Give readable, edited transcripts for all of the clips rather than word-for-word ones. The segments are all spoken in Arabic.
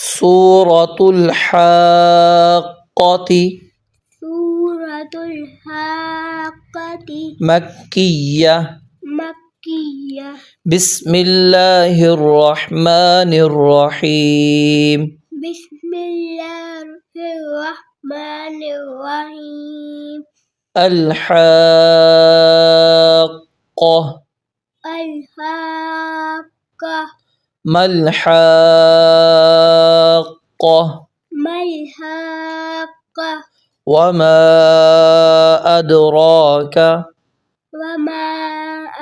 سورة الحاقة سورة الحاقة مكية مكية بسم الله الرحمن الرحيم بسم الله الرحمن الرحيم الحاقة الحاقة ما الحاقة ما الحاقة وما أدراك وما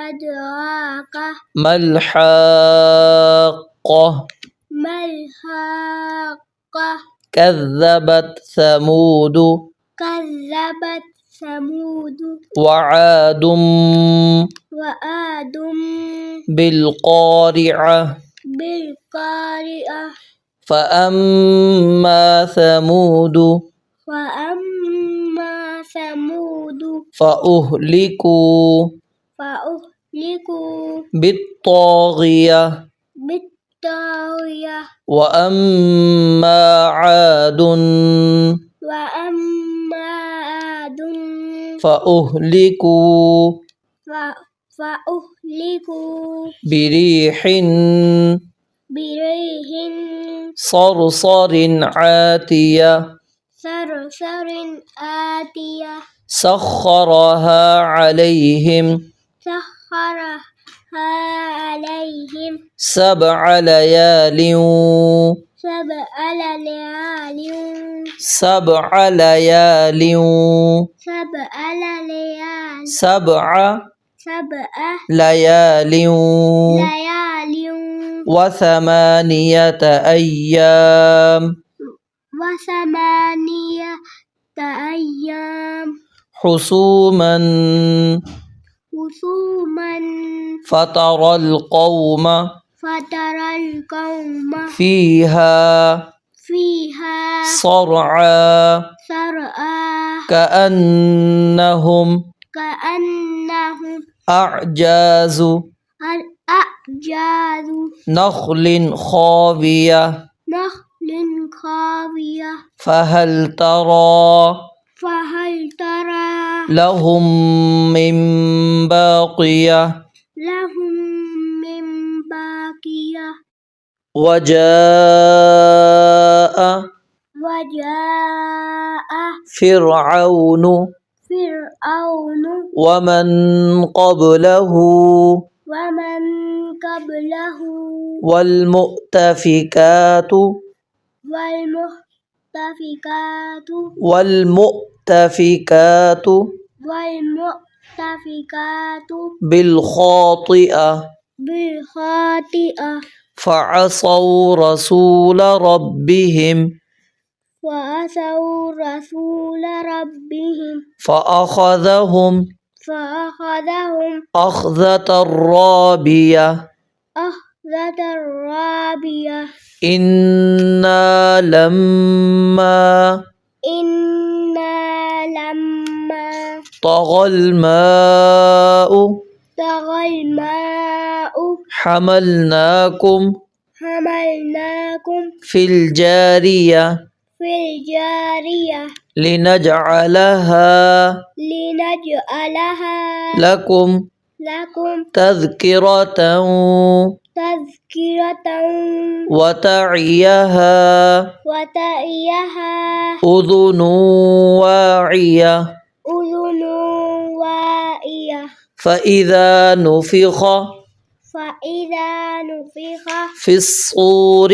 أدراك ما الحاقة ما الحاقة كذبت ثمود كذبت ثمود وعاد وعاد بالقارعة بالقارعة فأما ثمود فأما ثمود فأهلكوا فأهلكوا بالطاغية بالطاغية وأما عاد وأما عاد فأهلكوا فأهلكوا بريح بريح صرصر عاتية صرصر آتية سخرها عليهم سخرها عليهم 7 ليال 7 ليال 7 ليال 7 ليال 7 7 ليال ليال وثمانية أيام وثمانية أيام حسوما حسوما فترى القوم فيها صرعى كأنهم أعجاز نخل خاوية فهل ترى لهم من باقية لهم من باقية وجاء فرعون ومن قبله والمؤتفكات بالخاطئة فعصوا رسول ربهم فأخذهم أخذة رابية إنا لما طغى الماء حملناكم في الجارية لنجعلها لكم تذكرة وتعيها أذن واعية فإذا نفخ في الصور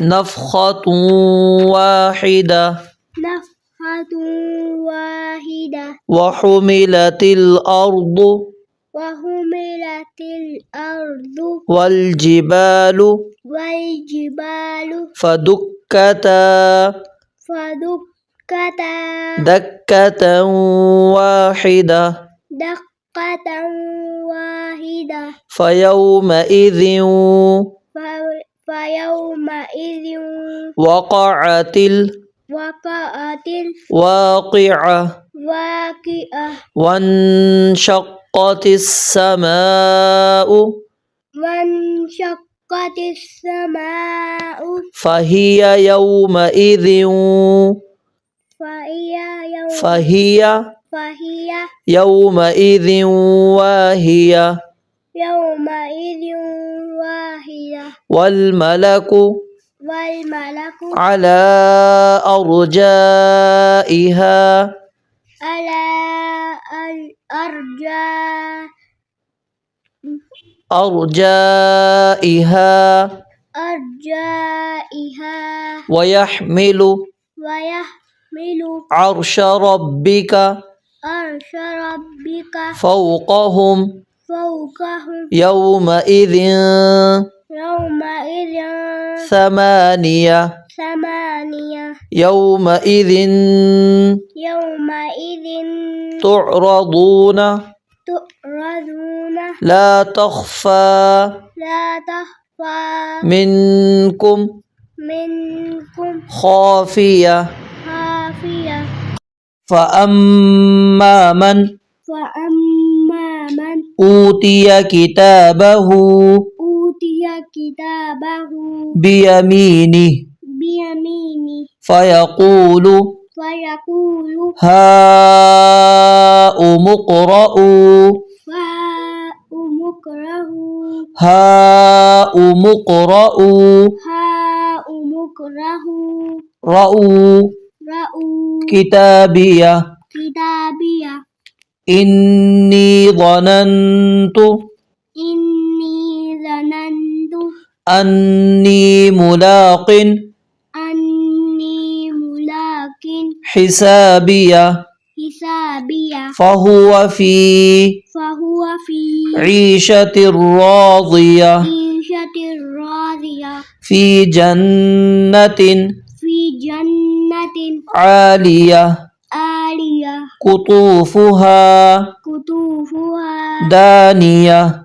نفخة واحدة وحملت الأرض والجبال فدكتا دكة واحدة فيومئذ وقعت الواقعة وانشقت السماء وانشقت السماء فهي يومئذ فهي يومئذ واهية يومئذ واهية والملك والملك على أرجائها على أرجائها ويحمل عرش ربك عرش ربك فوقهم يومئذ ثمانية يومئذ تعرضون لا تخفى منكم خافية فأما من أوتي كتابه بيمينه فيقول هاؤم اقرءوا رأوا كتابيه إني ظننت أني ملاق حسابيه فهو في عيشة راضية في جنة عالية قطوفها دانية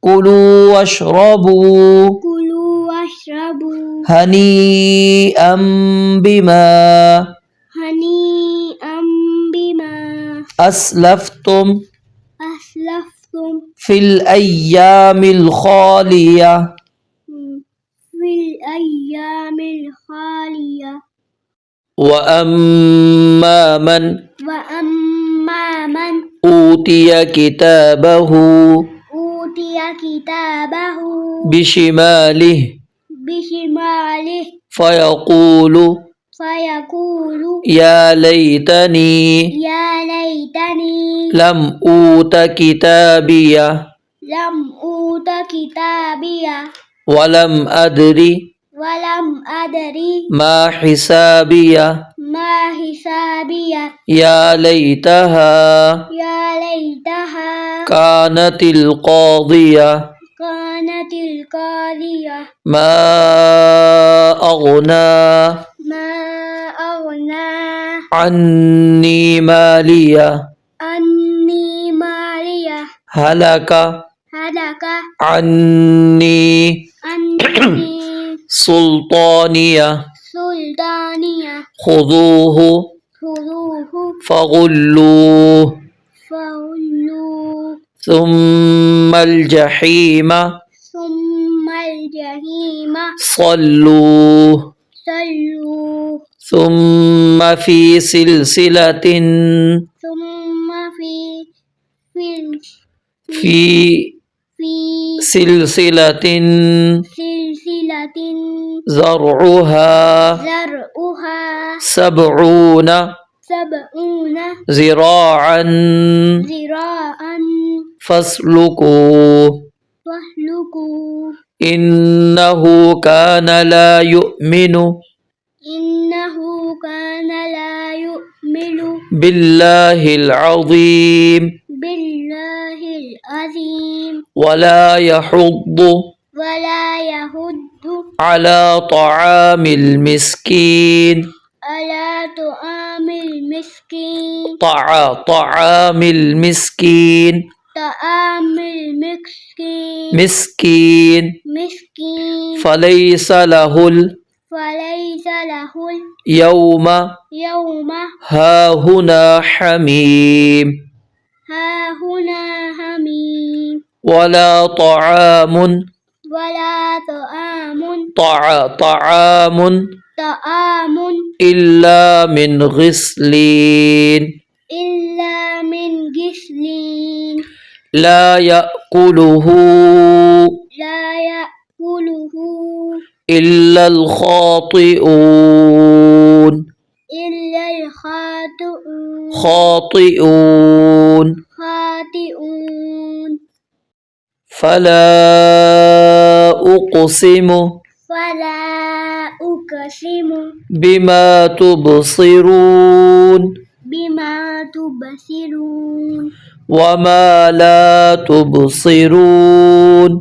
كلوا واشربوا هنيئا بما أسلفتم في الأيام الخالية وأما من أوتي كتابه بشماله فيقول يا ليتني لم أوت كتابيه ولم أدري ما حسابيه يا ليتها كانت القاضية ما أغنى عني مالية هلك عني سلطانية خذوه فغلوه ثم الجحيم صلوه ثم في سلسلة زرعها 70 ذراعا فاسلكوه إنه كان لا يؤمن بالله العظيم ولا يحض على طعام المسكين طعام المسكين فليس له اليوم هاهنا حميم ولا طعام ولا طعام طعام إلا من غسلين إلا من غسلين لا يأكله إلا الخاطئون إلا خاطئون خاطئون فلا أقسم فلا أقسم بما تبصرون بما تبصرون وما لا تبصرون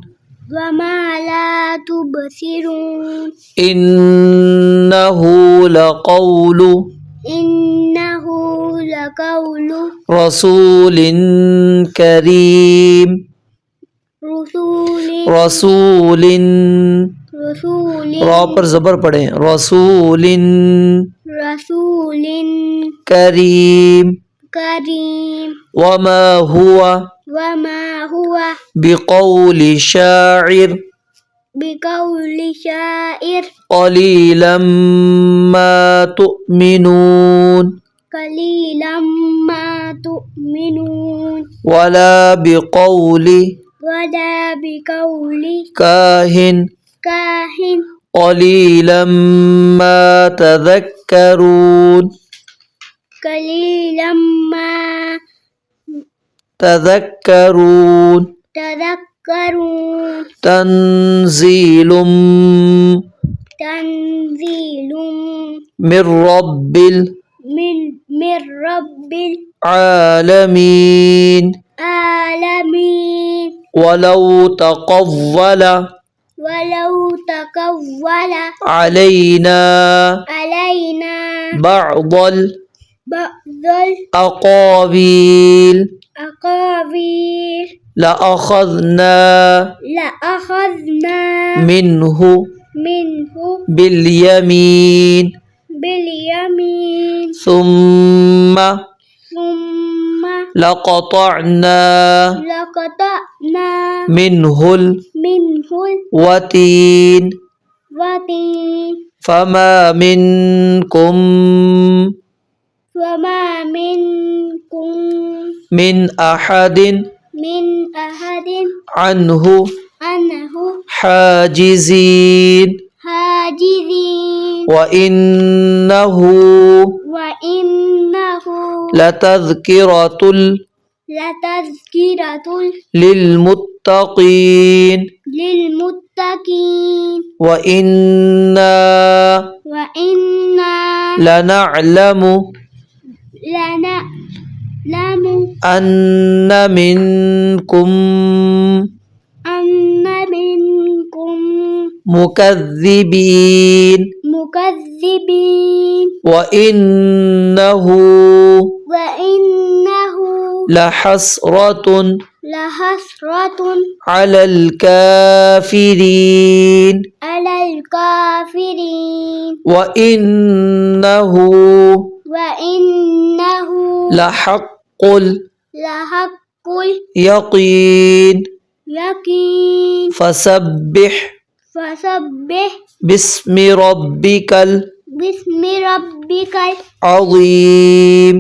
وما لا تبصرون إنه لقول رسول كريم رسول را پر زبر پڑھیں رسول كريم وما هو بقول شاعر قليلا ما تؤمنون قليلا ما تؤمنون ولا بقول كاهن قليلا ما تذكرون قليلا ما تذكرون تذكرون تنزيل من رب العالمين ولو تقول علينا بعض الأقاويل لأخذنا منه باليمين ثم لقطعنا منه الوتين فما منكم من أحد عنه حاجزين وإنه لتذكرة للمتقين وإنا لنعلم أن منكم مكذبين وإنه لحسرة على الكافرين وإنه لحق اليقين فسبح باسم ربك العظيم